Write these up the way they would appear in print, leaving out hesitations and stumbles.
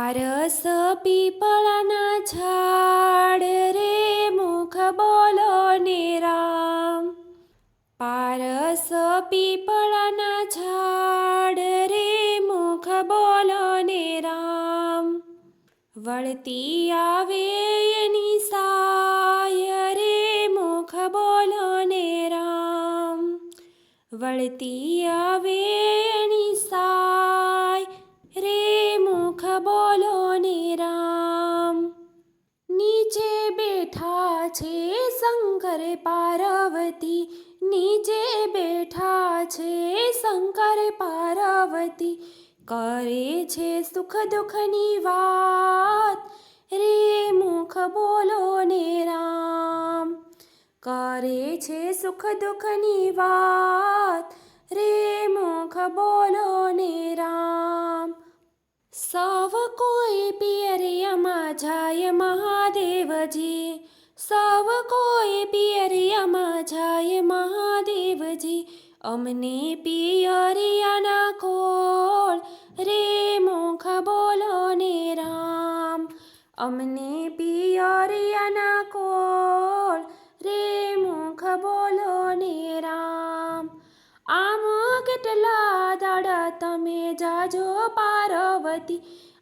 પારસ પીપળાના ઝાડ રે મુખ બોલો ને રામ. પારસ પીપળાના ઝાડ રે મુખ બોલો ને રામ. વળતી આવે એની સાય રે મુખ બોલો ને રામ. વળતી આવે એની સાય રે મુખ બોલો ને રામ. નીચે બેઠા છે શંકર પાર્વતી, નીચે બેઠા છે શંકર પાર્વતી. કરે છે સુખ દુઃખની વાત રે મુખ બોલો ને રામ. કરે છે સુખ દુઃખની વાત રે મુખ બોલો ને રામ. સૌ કોઈ પિયરિયામાં જાય મહાદેવજી, સૌ કોઈ પિયરિયામાં જાય મહાદેવજી. અમને પિયરિયાના કોળ રે મુખ બોલો ને રામ. અમને પિયરિયાના કોળ રે મુખ બોલો ને રામ. આમ કેટલા દાડા તમે જાજો પાર્વતી,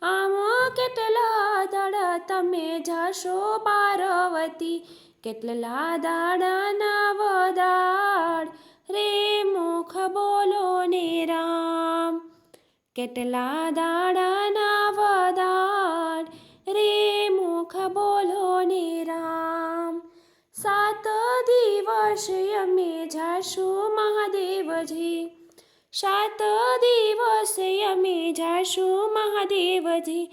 આમ કેટલા દાડા તમે જાશો પાર્વતી. કેટલા દાડાના વદાડ રે મુખ બોલો ને રામ. કેટલા દાડાના વદાડ રે મુખ બોલો ને રામ. 7 દિવસ અમે જાશું મહાદેવજી, 7 દિવસ અમે જાશું મહાદેવજી.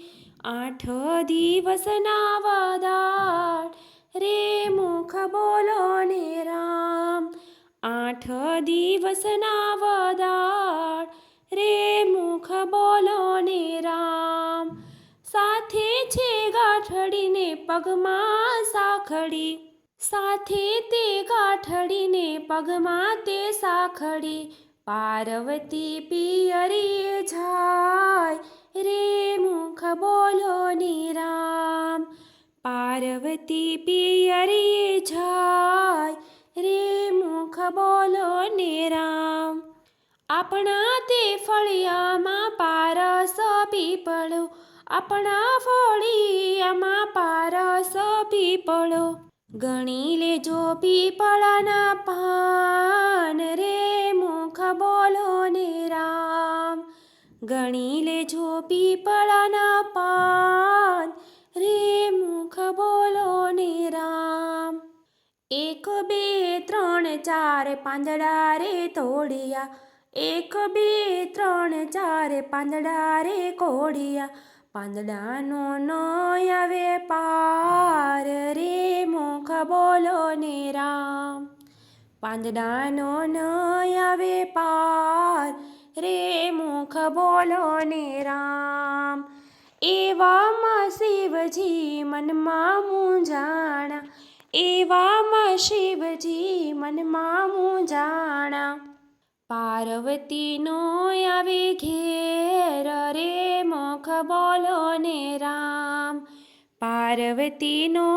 8 દિવસના વદાડ રે મુખ બોલો ને રામ. 8 દિવસના વદાડ રે મુખ બોલો ને રામ. સાથે છે ગાંઠડીને પગમાં સાખડી, સાથે તે ગાંઠડીને પગમાં તે સાખડી. પાર્વતી પિયરીએ જાય રે મુખ બોલો ને રામ. પાર્વતી પિયરીએ જાય રે મુખ બોલો ને રામ. આપણા તે ફળિયામાં પારસ પીપળો, આપણા ફળિયામાં પારસ પીપળો. ગણી લેજો પીપળાના પાન રે મુખ બોલો ને રામ. ગણી લેજો પીપળાના પાન રે મુખ બોલો ને રામ. 1 2 3 4 પાંદડા રે તોડિયા, 1 2 3 4 પાંદડા રે કોડિયા. પાંદડાનો ન આવે પાર રે મુખ બોલો ને રામ. પાંદડાનો ન આવે પાર રે મુખ બોલો ને રામ. એવામાં શિવજી મનમાં મૂંઝાણા, એવામાં શિવજી મનમાં મૂંઝાણા. પાર્વતીનો આવે ઘેર રે મુખ બોલો ને રામ. પાર્વતીનો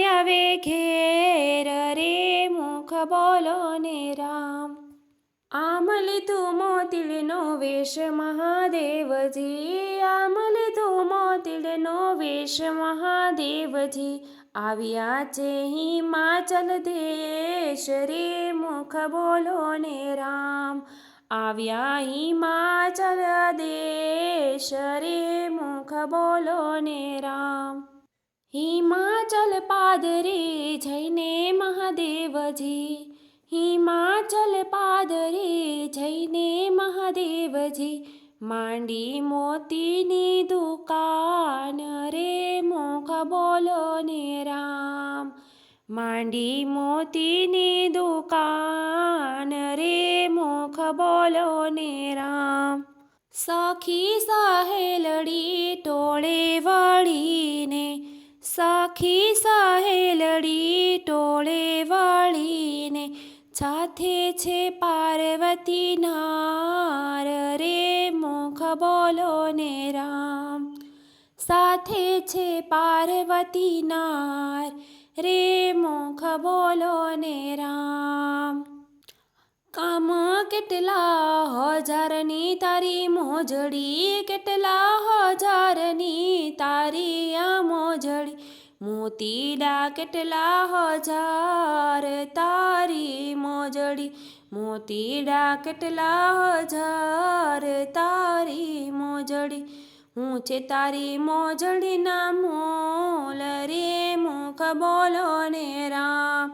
આવે ઘેર રે મુખ બોલો ને રામ. આમ લીધું મોતીડનો વેશ મહાદેવજી, આમ લીધું મોતીડનો વેશ મહાદેવજી. આવ્યા છે હિમાચલ દેશ રે મુખ બોલો ને રામ. આવ્યા હિમાચલ દેશ રે મુખ બોલો ને રામ. હિમાચલ પાદરે જઈને મહાદેવજી, હિમાચલ પાદરે જઈને મહાદેવજી. માંડી મોતીની દુકાન રે મુખ બોલો ને રામ. માંડી મોતીની દુકાન રે મુખ બોલો ને રામ. સખી સહેલડી ટોળે વળીને, સખી સહેલડી ટોળે વળીને. સાથે છે પાર્વતી નાર રે મુખ બોલો ને રામ. સાથે છે પાર્વતી નાર, રે મુખ બોલો ને રામ. કામ કેટલા હજારની તારી મોજડી, કેટલા હજારની તારી આ મોજડી, મોતીડા કેટલા હજાર તારી મોજડી, મોતીડા કેટલા હજાર તારી મોજડી. હું છે તારી મોજડીના મોલ, રે મુખ બોલો ને રામ.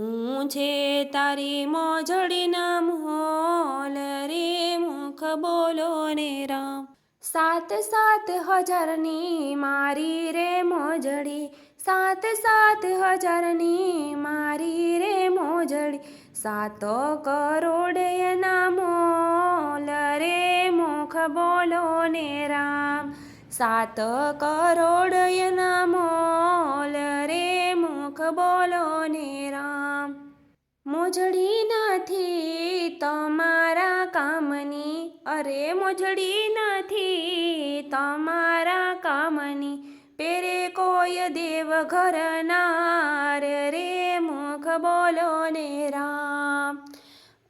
હું છે તારી મોજડીના મોલ, રે મુખ બોલો ને રામ. 7,000ની મારી રે મોજડી, 7,000ની મારી રે મોજડી, 7 કરોડ એના મોલ, રે મુખ બોલો ને રામ. 7 કરોડ એના મોલ, રે મુખ બોલો ને રામ. મોજડી નથી તમારા કામની, અરે મોજડી નથી તમારા કામની, પેરે કોઈ દેવ ઘરનાર, રે મુખ બોલો ને રામ.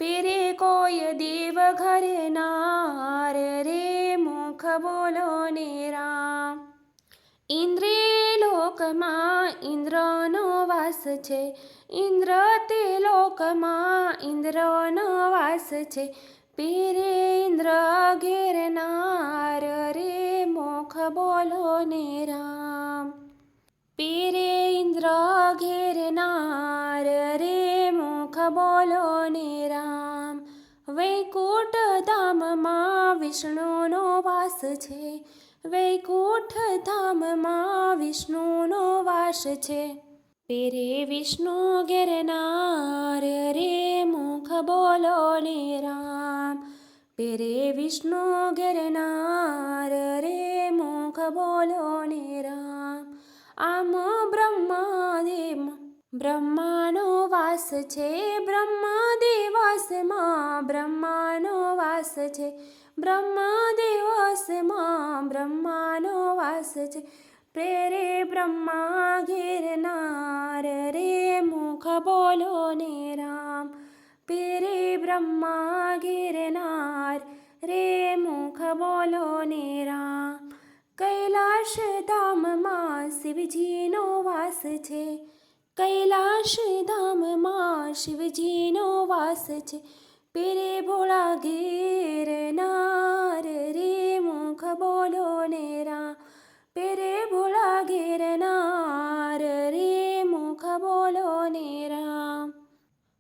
પેરે કોઈ દેવ ઘરનાર, રે મુખ બોલો ને રામ. ઇન્દ્રે લોકમાં ઇન્દ્રનો વાસ છે, ઇન્દ્ર તે લોકમાં ઇન્દ્રનો વાસ છે, પીરે ઇન્દ્ર ઘેરનાર, રે મુખ બોલો ને રામ. પીરે ઇન્દ્ર ઘેરનાર, રે મુખ બોલો ને રામ. વૈકુંઠ ધામમાં વિષ્ણુનો વાસ છે, વૈકુંઠ ધામમાં વિષ્ણુનો વાસ છે, પેરે વિષ્ણુ ઘેરનાર, રે મુખ બોલો ને રામ. પેરે વિષ્ણુ ઘેરનાર, રે મુખ બોલો ને રામ. આમ બ્રહ્માદેવ બ્રહ્માનો વાસ છે, બ્રહ્માદેવાસમાં બ્રહ્માનો વાસ છે, બ્રહ્માદેવાસમાં બ્રહ્માનો વાસ છે, પ્રેરે બ્રહ્મા ઘેરનાર, રે મુખ બોલો ને રામ. પેરે બ્રહ્મા ઘેરનાર, રે મુખ બોલો ને રામ. કૈલાશ ધામમાં શિવજીનો વાસ છે, કૈલાશ ધામમાં શિવજીનો વાસ છે, પેરે ભોળા ઘેરનાર, રે મુખ બોલો ને રામ. પેરે ભોળા ઘેરનાર, રે મુખ બોલો ને રામ.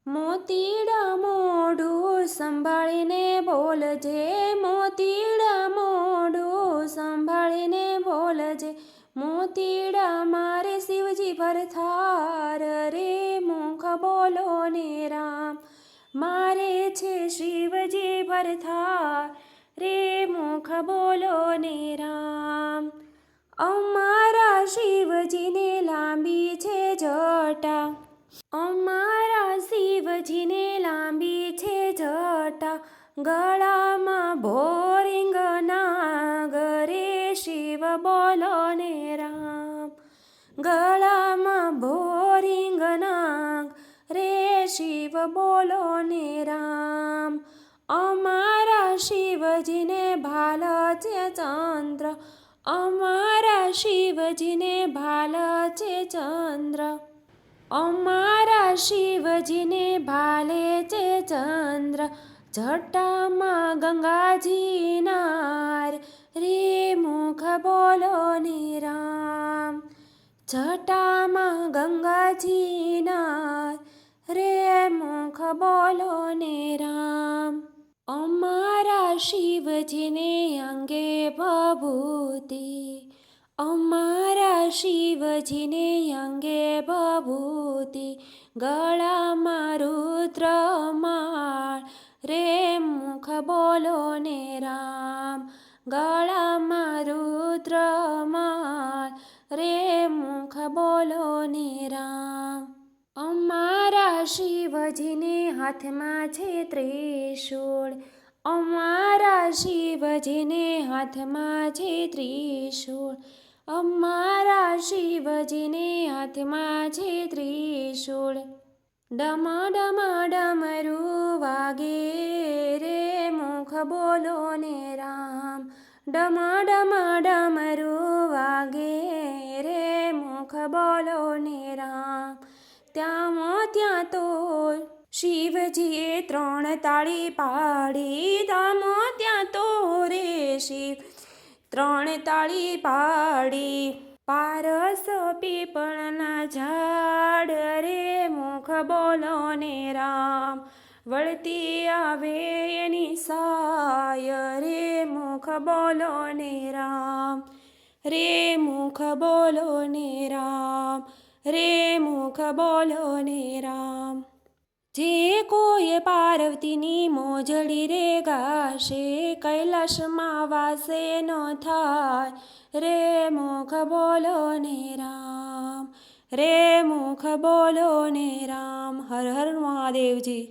મોતીડા મોઢું સંભાળીને બોલજે, મોતીડા મોઢું સંભાળીને બોલજે, મોતીડા મારે શિવજી ભરથાર, રે મુખ બોલો ને રામ. મારે છે શિવજી ભરથાર, રે મુખ બોલો ને રામ. અમારા શિવજીને લાંબી છે જટા, અમારા શિવજીને લાંબી છે જટા, ગળામાં ભોરિંગ નાગ, રે શિવ બોલો ને રામ. ગળામાં ભોરિંગ નાગ, રે શિવ બોલો ને રામ. અમારા શિવજીને ભાલ છે ચંદ્ર, અમારા શિવજીને ભાલ છે ચંદ્ર, અમારા શિવજીને ભાલે છે ચંદ્ર, જટામાં ગંગાજી નાર, રે મુખ બોલો ને રામ. જટામાં ગંગાજી નાર, રે મુખ બોલો ને રામ. અમારા શિવજીને અંગે ભભૂતિ, અમારા શિવજીને અંગે ભભૂતિ, ગળામાં રુદ્રમાળ, રે મુખ બોલો ને રામ. ગળામાં રુદ્રમાળ, રે મુખ બોલો ને રામ. અમારા શિવજીને હાથમાં છે ત્રિશૂળ, અમારા શિવજીને હાથમાં છે ત્રિશૂળ, અમારા શિવજીને હાથમાં છે ત્રિશૂળ. ડમ ડમ ડમરું વાગે રે મુખ બોલો ને રામ. ડમ ડમ ડમરું વાગે રે મુખ બોલો ને રામ. ત્યાં તો શિવજીએ 3 તાળી પાડી. ત્યાં તો રે શિવ 3 તાળી પાડી. પારસ પીપળના ઝાડ રે મુખ બોલો ને રામ. વળતી આવે એની સાય રે મુખ બોલો ને રામ. રે મુખ બોલો ને રામ. રે મુખ બોલો ને રામ. જે કોઈ પાર્વતીની મોજડી રે ગાશે કૈલાસમાં વાસે ન થાય. રે મુખ બોલો ને રામ. રે મુખ બોલો ને રામ. હર હર મહાદેવજી.